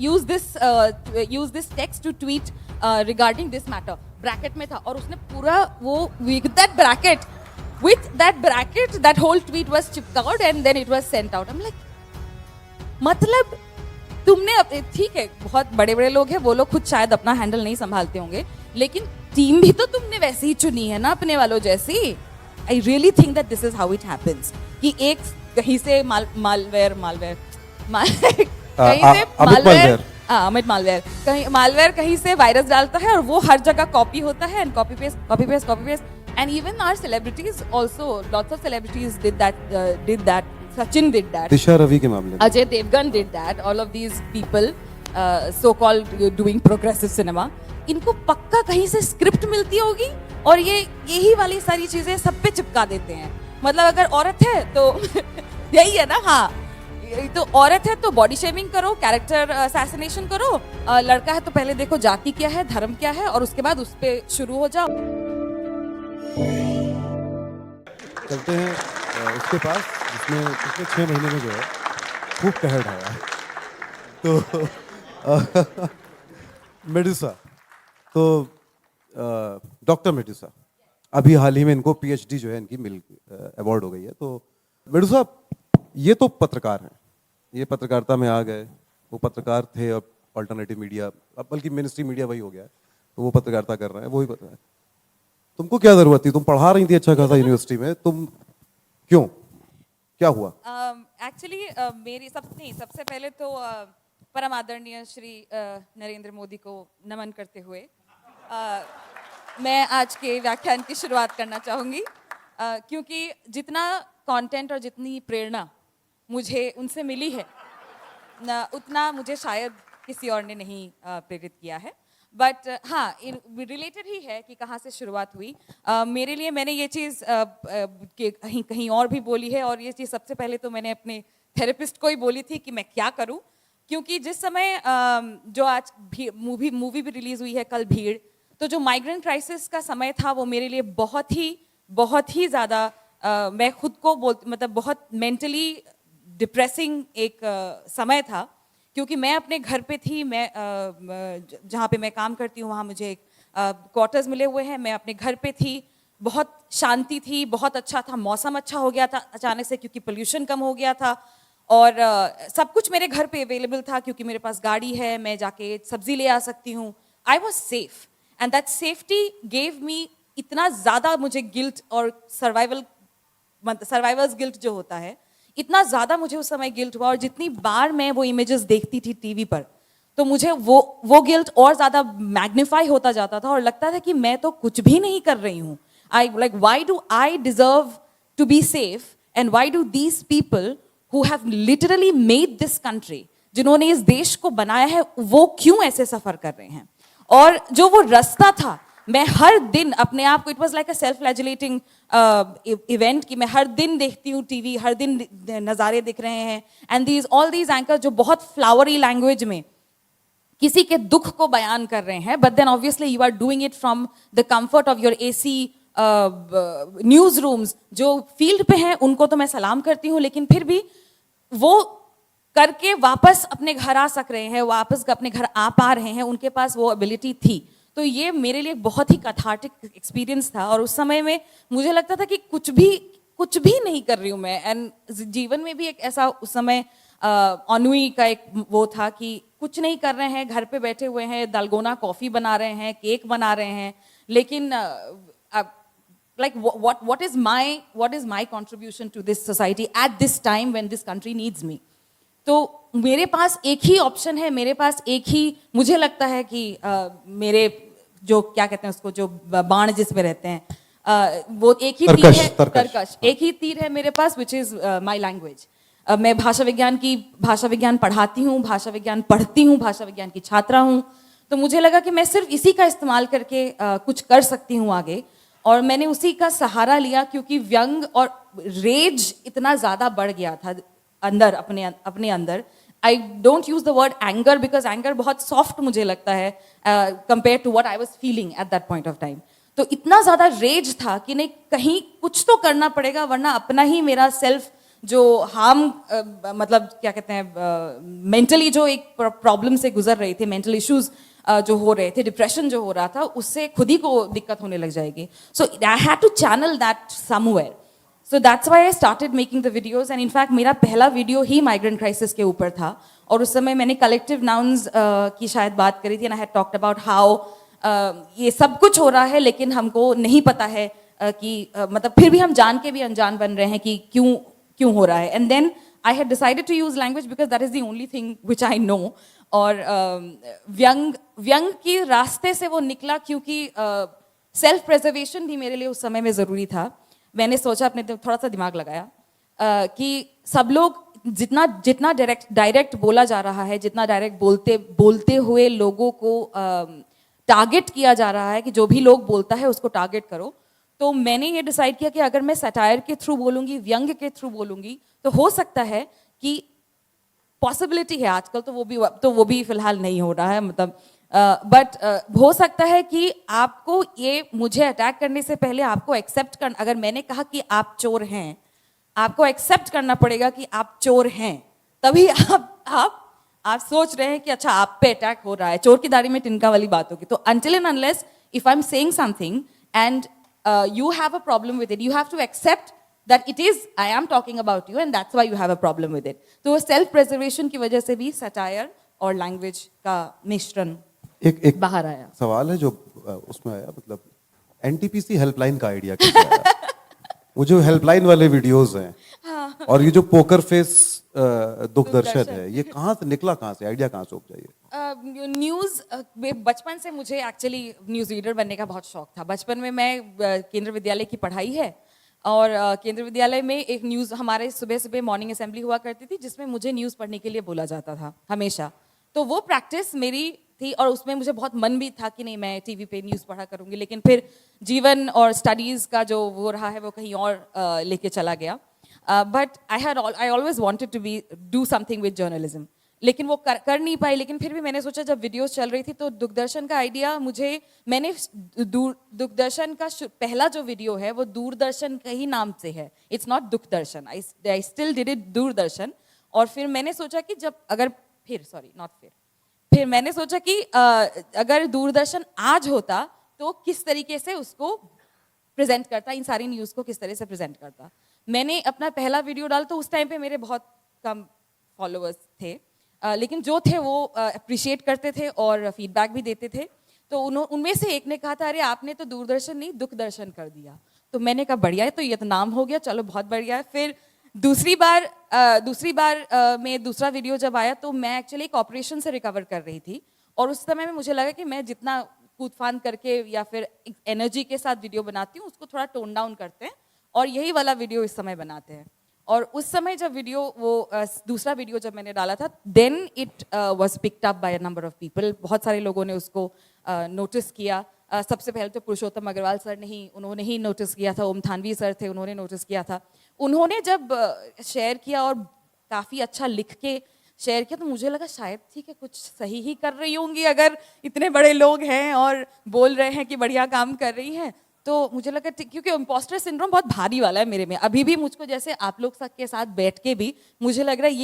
use this text to tweet regarding this matter. Bracket में था और उसने पूरा वो with that bracket that whole tweet was chipped and then it was sent out. I'm like, मतलब तुमने ठीक है बहुत बड़े बड़े लोग हैं, वो लोग खुद शायद अपना हैंडल नहीं संभालते होंगे, लेकिन टीम भी तो तुमने वैसे ही चुनी है ना अपने वालों जैसी. आई really think that this is how it happens कि एक कहीं से अमित मालवेयर कहीं से वायरस डालता है और वो हर जगह कॉपी होता है and copy paste and even our celebrities also, lots of celebrities did that. Sachin did that. Disha Ravi के मामले में. Ajay Devgan did that. All of these people, so-called doing progressive cinema, इनको पक्का कहीं से स्क्रिप्ट मिलती होगी और ये यही वाली सारी चीजें सब पे चिपका देते हैं. मतलब अगर औरत है तो यही है ना, हाँ तो औरत है तो बॉडी शेमिंग करो, कैरेक्टर असैसिनेशन करो, लड़का है तो पहले देखो जाति क्या है, धर्म क्या है और उसके बाद उस पे शुरू हो जाओ. चलते हैं उसके पास जिसने पिछले 6 महीने में जो है खूब कहर ढाया है, तो मेडुसा, तो डॉक्टर मेडुसा, अभी हाल ही में इनको पीएचडी जो है इनकी अवार्ड हो गई है. तो मेडुसा, ये तो पत्रकार हैं, ये पत्रकारिता में आ गए, वो पत्रकार थे, अब अल्टरनेटिव मीडिया, अब बल्कि मेन स्ट्रीम मीडिया वही हो गया है, तो वो पत्रकारिता कर रहे हैं, वही पता है. तुमको क्या जरूरत थी, तुम पढ़ा रही थी अच्छा खासा यूनिवर्सिटी में, तुम क्यों, क्या हुआ? एक्चुअली मेरी सबसे पहले तो परम आदरणीय श्री नरेंद्र मोदी को नमन करते हुए मैं आज के व्याख्यान की शुरुआत करना चाहूँगी, क्योंकि जितना कंटेंट और जितनी प्रेरणा मुझे उनसे मिली है उतना मुझे शायद किसी और ने नहीं प्रेरित किया है. बट हाँ, रिलेटेड ही है कि कहाँ से शुरुआत हुई. मेरे लिए मैंने ये चीज़ कहीं और भी बोली है और ये चीज़ सबसे पहले तो मैंने अपने थेरेपिस्ट को ही बोली थी कि मैं क्या करूँ, क्योंकि जिस समय जो आज मूवी भी रिलीज़ हुई है कल, भीड़, तो जो माइग्रेंट क्राइसिस का समय था वो मेरे लिए बहुत ही ज़्यादा मैं खुद को मतलब बहुत मेंटली डिप्रेसिंग एक समय था, क्योंकि मैं अपने घर पे थी, मैं जहाँ पे मैं काम करती हूँ वहाँ मुझे एक क्वार्टर्स मिले हुए हैं, मैं अपने घर पे थी, बहुत शांति थी, बहुत अच्छा था, मौसम अच्छा हो गया था अचानक से क्योंकि पोल्यूशन कम हो गया था और सब कुछ मेरे घर पे अवेलेबल था क्योंकि मेरे पास गाड़ी है, मैं जाके सब्जी ले आ सकती हूँ. I was safe and that safety gave me इतना ज़्यादा मुझे गिल्ट और सर्वाइवर्स गिल्ट जो होता है, इतना ज़्यादा मुझे उस समय गिल्ट हुआ और जितनी बार मैं वो इमेजेस देखती थी टीवी पर तो मुझे वो गिल्ट और ज़्यादा मैग्नीफाई होता जाता था और लगता था कि मैं तो कुछ भी नहीं कर रही हूँ. Why do I deserve to be safe and why do these people who have literally made this country, जिन्होंने इस देश को बनाया है, वो क्यों ऐसे सफ़र कर रहे हैं. और जो वो रास्ता था, मैं हर दिन अपने आप को, it was like a self flagellating event कि मैं हर दिन देखती हूँ टीवी, हर दिन नज़ारे दिख रहे हैं एंड ऑल दीज एंकर जो बहुत फ्लावरी लैंग्वेज में किसी के दुख को बयान कर रहे हैं, but then obviously you are doing it from the comfort of your AC news rooms. जो फील्ड पे हैं उनको तो मैं सलाम करती हूँ, लेकिन फिर भी वो करके वापस अपने घर आ सक रहे हैं, वापस अपने घर आ पा रहे हैं, उनके पास वो एबिलिटी थी. तो ये मेरे लिए बहुत ही कैथार्टिक एक्सपीरियंस था और उस समय में मुझे लगता था कि कुछ भी नहीं कर रही हूँ मैं. एंड जीवन में भी एक ऐसा उस समय ऑनुई का एक वो था कि कुछ नहीं कर रहे हैं, घर पे बैठे हुए हैं, दालगोना कॉफ़ी बना रहे हैं, केक बना रहे हैं, लेकिन like what is my contribution to this society at this time when this country needs me. तो मेरे पास एक ही ऑप्शन है, मेरे पास एक ही, मुझे लगता है कि मेरे जो क्या कहते हैं उसको, जो बाण जिसमें रहते हैं, वो एक ही तीर है, तरकश, एक ही तीर है मेरे पास, विच इज माई लैंग्वेज. मैं भाषा विज्ञान पढ़ाती हूँ, भाषा विज्ञान पढ़ती हूँ, भाषा विज्ञान की छात्रा हूँ. तो मुझे लगा कि मैं सिर्फ इसी का इस्तेमाल करके कुछ कर सकती हूँ आगे, और मैंने उसी का सहारा लिया क्योंकि व्यंग और रेज इतना ज़्यादा बढ़ गया था अंदर, अपने अंदर. I don't use the word anger because anger बहुत सॉफ्ट मुझे लगता है compare to what I was feeling at that point of time. तो इतना ज़्यादा रेज था कि नहीं, कहीं कुछ तो करना पड़ेगा, वरना अपना ही मेरा सेल्फ जो हार्म मतलब क्या कहते हैं मेंटली जो एक प्रॉब्लम से गुजर रही थी, मेंटल इश्यूज जो हो रहे थे, डिप्रेशन जो हो रहा था, उससे खुद ही को दिक्कत होने लग जाएगी. So I had to channel that somewhere. So that's why I started making the videos. And in fact मेरा पहला वीडियो ही माइग्रेंट क्राइसिस के ऊपर था. और उस समय मैंने कलेक्टिव नाउन्स की शायद बात करी थी. And I had talked about how ये सब कुछ हो रहा है लेकिन हमको नहीं पता है कि मतलब फिर भी हम जान के भी अनजान बन रहे हैं कि क्यों हो रहा है. And then I had decided to use language because that is the only thing which I know. और व्यंग की रास्ते से वो निकला क्योंकि सेल्फ प्रिजर्वेशन भी मेरे लिए उस समय में ज़रूरी था. मैंने सोचा, अपने थोड़ा सा दिमाग लगाया कि सब लोग जितना डायरेक्ट बोला जा रहा है, जितना डायरेक्ट बोलते हुए लोगों को टारगेट किया जा रहा है कि जो भी लोग बोलता है उसको टारगेट करो. तो मैंने ये डिसाइड किया कि अगर मैं सटायर के थ्रू बोलूंगी, व्यंग के थ्रू बोलूंगी, तो हो सकता है कि पॉसिबिलिटी है, आजकल तो वो भी फिलहाल नहीं हो रहा है, मतलब बट हो सकता है कि आपको ये मुझे अटैक करने से पहले आपको एक्सेप्ट करना, अगर मैंने कहा कि आप चोर हैं, आपको एक्सेप्ट करना पड़ेगा कि आप चोर हैं, तभी आप सोच रहे हैं कि अच्छा आप पे अटैक हो रहा है. चोर की दाढ़ी में तिनका वाली बात होगी. तो until and unless if I'm saying something and you have a problem with it, you have to accept that it is, I am talking about you and that's why you have a problem with it. तो self preservation की वजह से भी satire और language का मिश्रण एक बाहर आया. सवाल है जो उसमें आया, मतलब एनटीपीसी हेल्पलाइन का आइडिया कैसे आया? वो जो हेल्पलाइन वाले वीडियोस हैं और ये जो पोकर फेस दुखदर्शन है, ये कहाँ से निकला, कहाँ से आइडिया, कहाँ से उपजा ये? न्यूज़ बचपन से मुझे एक्चुअली न्यूज़ रीडर बनने का बहुत शौक था. बचपन में मैं केंद्र विद्यालय की पढ़ाई है और केंद्र विद्यालय में एक न्यूज़, हमारे सुबह सुबह मॉर्निंग असेंबली हुआ करती थी जिसमें मुझे न्यूज़ पढ़ने के लिए बोला जाता था हमेशा. तो वो प्रैक्टिस मेरी थी और उसमें मुझे बहुत मन भी था कि नहीं मैं टीवी पे न्यूज़ पढ़ा करूँगी. लेकिन फिर जीवन और स्टडीज़ का जो वो रहा है वो कहीं और लेके चला गया. But I always wanted to do something with journalism, लेकिन वो कर नहीं पाई. लेकिन फिर भी मैंने सोचा, जब वीडियोस चल रही थी तो दूरदर्शन का आइडिया मैंने दूरदर्शन का पहला जो वीडियो है वो दूरदर्शन का ही नाम से है. It's not Dukhdarshan, I still did it Doordarshan. और फिर मैंने सोचा कि फिर मैंने सोचा कि अगर दूरदर्शन आज होता तो किस तरीके से उसको प्रेजेंट करता, इन सारी न्यूज़ को किस तरह से प्रेजेंट करता. मैंने अपना पहला वीडियो डाला तो उस टाइम पे मेरे बहुत कम फॉलोअर्स थे, लेकिन जो थे वो अप्रिशिएट करते थे और फीडबैक भी देते थे. तो उनमें से एक ने कहा था, अरे आपने तो दूरदर्शन नहीं दुखदर्शन कर दिया. तो मैंने कहा बढ़िया है, तो ये तो नाम हो गया, चलो बहुत बढ़िया है. फिर दूसरी बार में दूसरा वीडियो जब आया तो मैं एक्चुअली एक ऑपरेशन से रिकवर कर रही थी और उस समय में मुझे लगा कि मैं जितना कूदफान करके या फिर एनर्जी के साथ वीडियो बनाती हूँ उसको थोड़ा टोन डाउन करते हैं और यही वाला वीडियो इस समय बनाते हैं. और उस समय जब दूसरा वीडियो जब मैंने डाला था, then it was picked up by a number of people. बहुत सारे लोगों ने उसको नोटिस किया. सबसे पहले तो पुरुषोत्तम अग्रवाल सर उन्होंने ही नोटिस किया था. ओम थानवी सर थे, उन्होंने नोटिस किया था. उन्होंने जब शेयर किया और काफ़ी अच्छा लिख के शेयर किया तो मुझे लगा शायद ठीक है, कुछ सही ही कर रही होंगी अगर इतने बड़े लोग हैं और बोल रहे हैं कि बढ़िया काम कर रही हैं. तो मुझे लगा क्योंकि इम्पोस्टर सिंड्रोम बहुत भारी वाला है मेरे में अभी भी. मुझको जैसे आप लोग के साथ बैठ के भी मुझे लग रहा है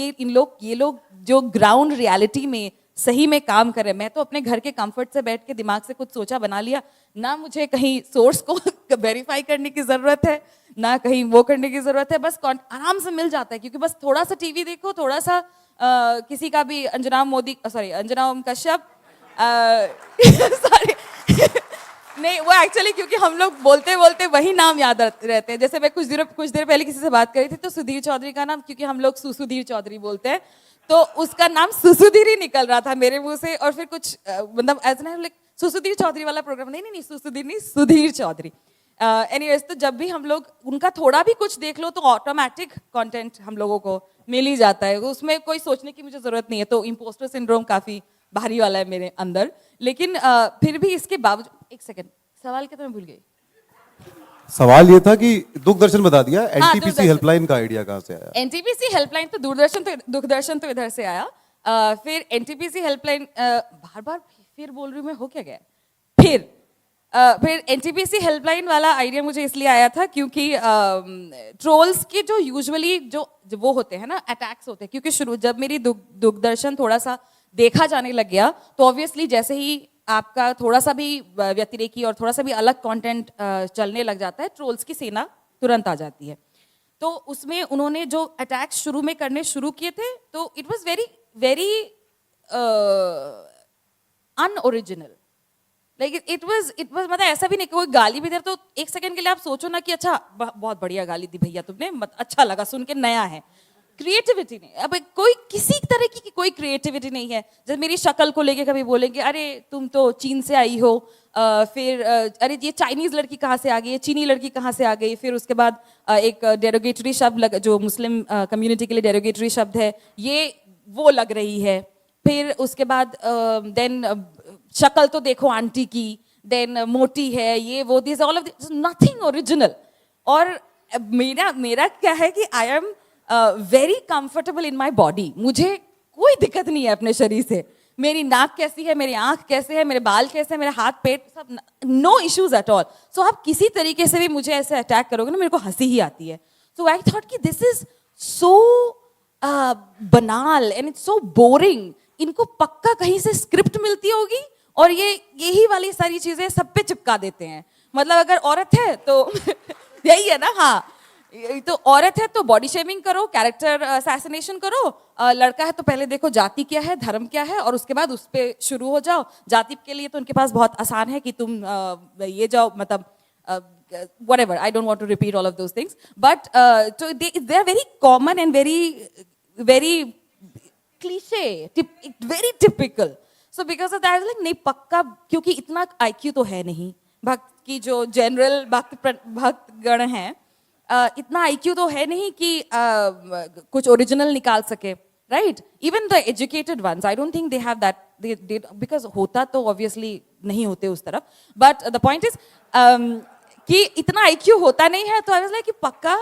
ये लोग जो ग्राउंड रियलिटी में सही में काम कर रहे हैं. मैं तो अपने घर के कंफर्ट से बैठ के दिमाग से कुछ सोचा बना लिया, ना मुझे कहीं सोर्स को वेरीफाई करने की जरूरत है, ना कहीं वो करने की जरूरत है. बस आराम से मिल जाता है क्योंकि बस थोड़ा सा टीवी देखो, थोड़ा सा किसी का भी अंजना ओम कश्यप सॉरी नहीं, वो एक्चुअली क्योंकि हम लोग बोलते बोलते वही नाम याद रहते हैं. जैसे मैं कुछ देर पहले किसी से बात करी थी तो सुधीर चौधरी का नाम, क्योंकि हम लोग सुधीर चौधरी बोलते हैं, तो उसका नाम सुधीर ही निकल रहा था मेरे मुंह से. और फिर कुछ मतलब ऐसा लाइक सुधीर चौधरी वाला प्रोग्राम, नहीं सुधीर नहीं, सुधीर चौधरी. एनीवेज, तो जब भी हम लोग उनका थोड़ा भी कुछ देख लो तो ऑटोमेटिक कंटेंट हम लोगों को मिल ही जाता है. उसमें कोई सोचने की मुझे जरूरत नहीं है. तो इम्पोस्टर सिंड्रोम काफी भारी वाला है मेरे अंदर. लेकिन फिर भी इसके बावजूद, एक सेकंड, सवाल क्या था, मैं भूल गई. सवाल ये था कि दूरदर्शन बता दिया, एनटीपीसी हेल्पलाइन का आइडिया कहाँ से आया? एनटीपीसी हेल्पलाइन तो दूरदर्शन तो इधर से आया. फिर एनटीपीसी हेल्पलाइन बार बार फिर बोल रही हूँ मैं, हो क्या गया. फिर फिर एनटीपीसी हेल्पलाइन वाला आइडिया मुझे इसलिए आया था क्योंकि ट्रोल्स के जो यूजुअली जो वो होते हैं ना, अटैक्स होते हैं, क्योंकि शुरू जब मेरी दूरदर्शन थोड़ा सा देखा जाने लग गया तो ऑब्वियसली जैसे ही आपका थोड़ा सा भी व्यतिरेकी और थोड़ा सा भी अलग कंटेंट चलने लग जाता है, ट्रोल्स की सेना तुरंत आ जाती है। तो उसमें उन्होंने जो अटैक्स शुरू में करने शुरू किए थे तो it was very very unoriginal, like it was मतलब ऐसा भी नहीं कि कोई गाली भी दे तो एक सेकंड के लिए आप सोचो ना कि अच्छा बहुत बढ़िया गाली दी भैया तुमने, अच्छा लगा सुन के, नया है। क्रिएटिविटी नहीं, अब कोई किसी तरह की कोई क्रिएटिविटी नहीं है। जब मेरी शक्ल को लेके कभी बोलेंगे अरे तुम तो चीन से आई हो, फिर अरे ये चाइनीज लड़की कहाँ से आ गई, ये चीनी लड़की कहाँ से आ गई, फिर उसके बाद एक डेरोगेटरी शब्द जो मुस्लिम कम्युनिटी के लिए डेरोगेटरी शब्द है ये वो लग रही है। फिर उसके बाद देन शक्ल तो देखो आंटी की, देन मोटी है, ये वो, this all of this nothing original. और मेरा क्या है कि I am very comfortable in my body, मुझे कोई दिक्कत नहीं है अपने शरीर से। मेरी नाक कैसी है, मेरी आंख कैसे है, मेरे बाल कैसे है, मेरा हाथ पेट सब, नो इश्यूज एट ऑल। सो आप किसी तरीके से भी मुझे ऐसे अटैक करोगे ना, मेरे को हंसी ही आती है। सो आई थॉट कि दिस इज सो बनाल एंड इट्स सो बोरिंग, इनको पक्का कहीं से स्क्रिप्ट मिलती होगी और ये यही वाली सारी चीजें सब पे चिपका देते हैं। मतलब अगर औरत है तो यही है ना, हाँ, तो औरत है तो बॉडी शेमिंग करो, कैरेक्टर असैसिनेशन करो, लड़का है तो पहले देखो जाति क्या है, धर्म क्या है, और उसके बाद उस पर शुरू हो जाओ। जाति के लिए तो उनके पास बहुत आसान है कि तुम ये जाओ, मतलब whatever, I don't want to repeat all of those things, but so they are very common and very cliche, very typical. So because of that I was like नहीं पक्का, क्योंकि इतना IQ तो है नहीं, भक्त की जो जनरल भक्त गण हैं, इतना IQ तो है नहीं कि कुछ ओरिजिनल निकाल सके, right? Even the educated ones I don't think they have that, because होता तो ऑब्वियसली नहीं होते उस तरफ, बट द पॉइंट इज कि इतना IQ होता नहीं है। तो आई वाज लाइक कि पक्का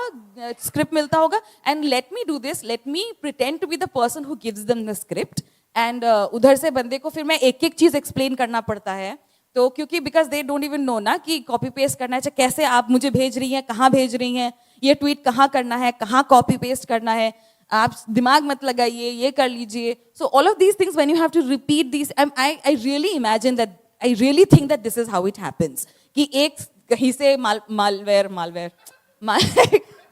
स्क्रिप्ट मिलता होगा, and let me do this, let me pretend to be the person who gives them the script, and उधर से बंदे को फिर मैं एक एक चीज एक्सप्लेन करना पड़ता है। तो क्योंकि because they don't even know ना कि कॉपी पेस्ट करना है, चाहे कैसे आप मुझे भेज रही हैं, कहाँ भेज रही हैं, ये ट्वीट कहाँ करना है, कहाँ कॉपी पेस्ट करना है, आप दिमाग मत लगाइए, ये कर लीजिए। So all of these things when you have to repeat this, I really imagine that, I really think that this is how it happens कि एक कहीं से मालवेयर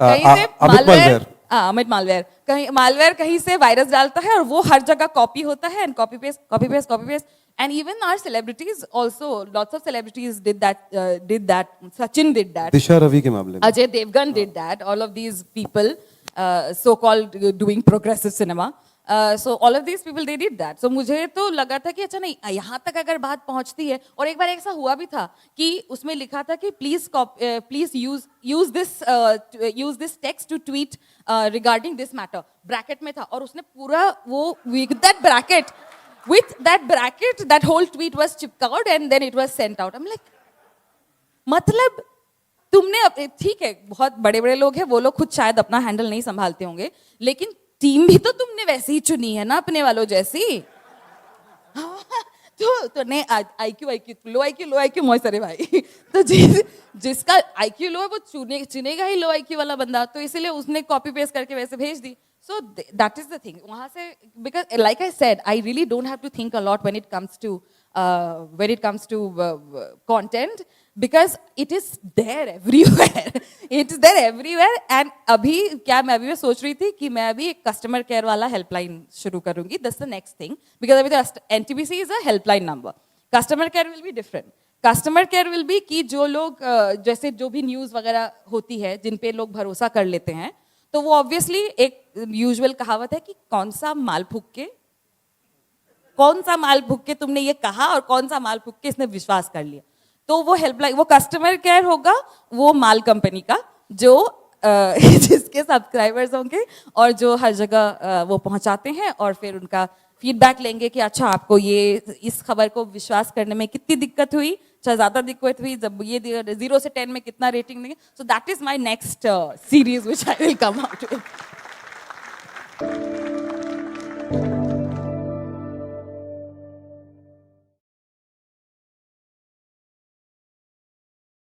कहीं से मालवेयर, अमित मालवेयर, कहीं मालवेयर कहीं से वायरस डालता है और वो हर जगह कॉपी होता है, and copy paste, and even our celebrities also, lots of celebrities did that, Sachin did that, Disha Ravi के मामले में Ajay Devgan did that, all of these people so called doing progressive cinema, so all of these people they did that. So मुझे तो लगा था कि अच्छा नहीं, यहाँ तक अगर बात पहुँचती है, और एक बार ऐसा हुआ भी था कि उसमें लिखा था कि please use this text to tweet regarding this matter, bracket में था, और उसने पूरा वो with that bracket that whole tweet was chipkawed and then it was sent out. I'm like, मतलब तुमने, ठीक है बहुत बड़े बड़े लोग हैं, वो लोग खुद शायद अपना हैंडल नहीं संभालते होंगे, लेकिन टीम भी तो तुमने वैसे ही चुनी है ना, अपने वालों जैसी। तो नहीं, IQ लो IQ मोय सरे भाई, तो जिसका IQ लो है वो चुनेगा ही लो IQ वाला बंदा, तो इसीलिए उसने कॉपी पेस्ट करके वैसे भेज दी। So that is the thing. वहाँ से, because like I said, I really don't have to think a lot when it comes to content, because it is there everywhere. It is there everywhere. And अभी क्या मैं अभी सोच रही थी कि मैं अभी एक कस्टमर केयर वाला हेल्पलाइन शुरू करूँगी. That's the next thing, because अभी तो NTPC is a helpline number. Customer care will be different. Customer care will be कि जो लोग जैसे जो भी न्यूज़ वगैरह होती है जिन पे लोग भरोसा कर लेते हैं, तो वो ऑब्वियसली एक यूजुअल कहावत है कि कौन सा माल फूक के तुमने ये कहा और कौन सा माल फूक के इसने विश्वास कर लिया। तो वो हेल्पलाइन, वो कस्टमर केयर होगा वो माल कंपनी का, जो जिसके सब्सक्राइबर्स होंगे और जो हर जगह वो पहुंचाते हैं, और फिर उनका फीडबैक लेंगे कि अच्छा आपको ये इस खबर को विश्वास करने में कितनी दिक्कत हुई, चाहे ज़्यादा दिक्कत हुई, जब ये 0 से 10 में कितना रेटिंग देंगे। So that is my next series which I will come out with.